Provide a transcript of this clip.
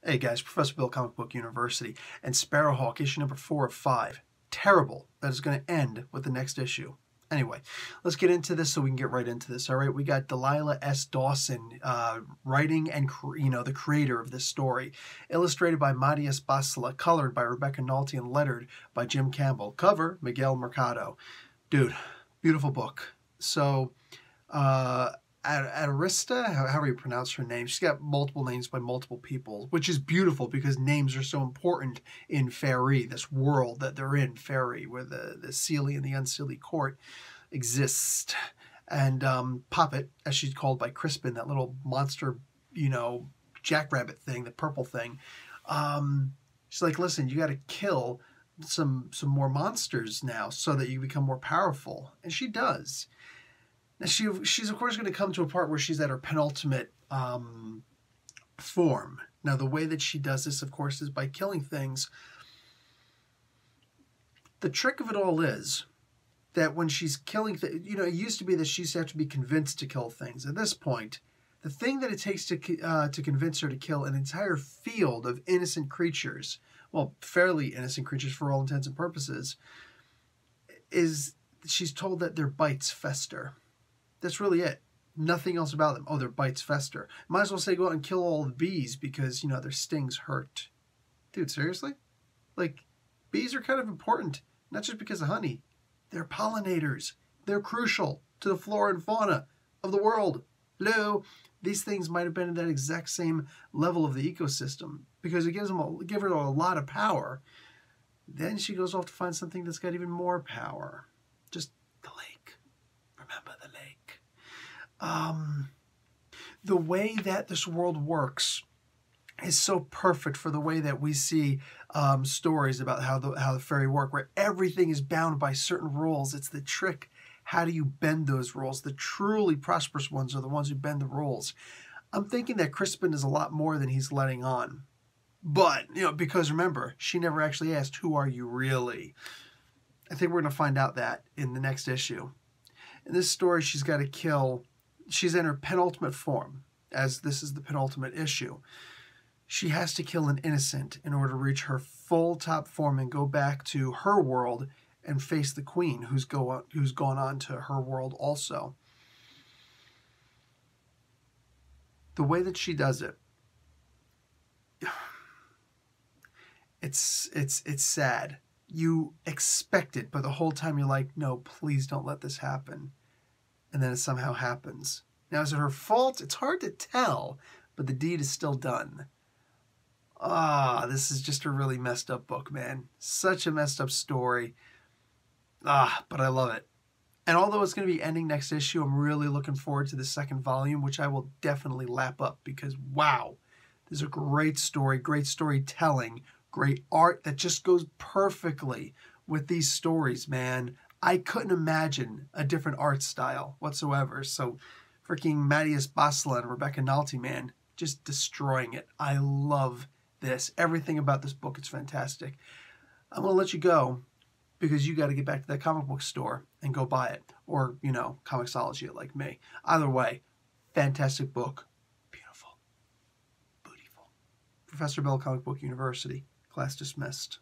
Hey guys, Professor Bill, Comic Book University, and Sparrowhawk, issue number 4 of 5. Terrible. That is going to end with the next issue. Anyway, let's get into this so we can get right into this. All right, we got Delilah S. Dawson writing and the creator of this story, illustrated by Matias Basla, colored by Rebecca Nalty, and lettered by Jim Campbell. Cover Miguel Mercado. Dude, beautiful book. So, Arista, however you pronounce her name, she's got multiple names by multiple people, which is beautiful because names are so important in Fairy, this world that they're in, Fairy, where the Seelie and the Unseelie court exist. And Poppet, as she's called by Crispin, that little monster, jackrabbit thing, the purple thing, she's like, listen, you got to kill some more monsters now so that you become more powerful. And she does. Now she's of course going to come to a part where she's at her penultimate form. Now the way that she does this, of course, is by killing things. The trick of it all is that when she's killing it used to be that she used to have to be convinced to kill things. At this point, the thing that it takes to convince her to kill an entire field of innocent creatures, well, fairly innocent creatures for all intents and purposes, is she's told that their bites fester. That's really it. Nothing else about them. Oh, their bites fester. Might as well say go out and kill all the bees because, their stings hurt. Dude, seriously? Like, bees are kind of important. Not just because of honey. They're pollinators. They're crucial to the flora and fauna of the world. Hello? These things might have been at that exact same level of the ecosystem because it gives her a lot of power. Then she goes off to find something that's got even more power. Just the lake. Remember the lake. The way that this world works is so perfect for the way that we see stories about how the fairy work, where everything is bound by certain rules. It's the trick. How do you bend those rules? The truly prosperous ones are the ones who bend the rules. I'm thinking that Crispin is a lot more than he's letting on. But, because remember, she never actually asked, who are you really? I think we're going to find out that in the next issue. In this story, she's got to kill... She's in her penultimate form, as this is the penultimate issue. She has to kill an innocent in order to reach her full top form and go back to her world and face the queen, who's gone on to her world also. The way that she does it, it's sad. You expect it, but the whole time you're like, no, please don't let this happen. And then it somehow happens. Now, is it her fault? It's hard to tell, but the deed is still done. This is just a really messed up book, man. Such a messed up story. But I love it. And although it's going to be ending next issue, I'm really looking forward to the second volume, which I will definitely lap up because, wow, this is a great story, great storytelling, great art that just goes perfectly with these stories, man. I couldn't imagine a different art style whatsoever. So freaking Matias Basla and Rebecca Nalty, man, just destroying it. I love this. Everything about this book is fantastic. I'm going to let you go because you got to get back to that comic book store and go buy it. Or, Comixology it like me. Either way, fantastic book. Beautiful. Beautiful. Professor Bill, Comic Book University. Class dismissed.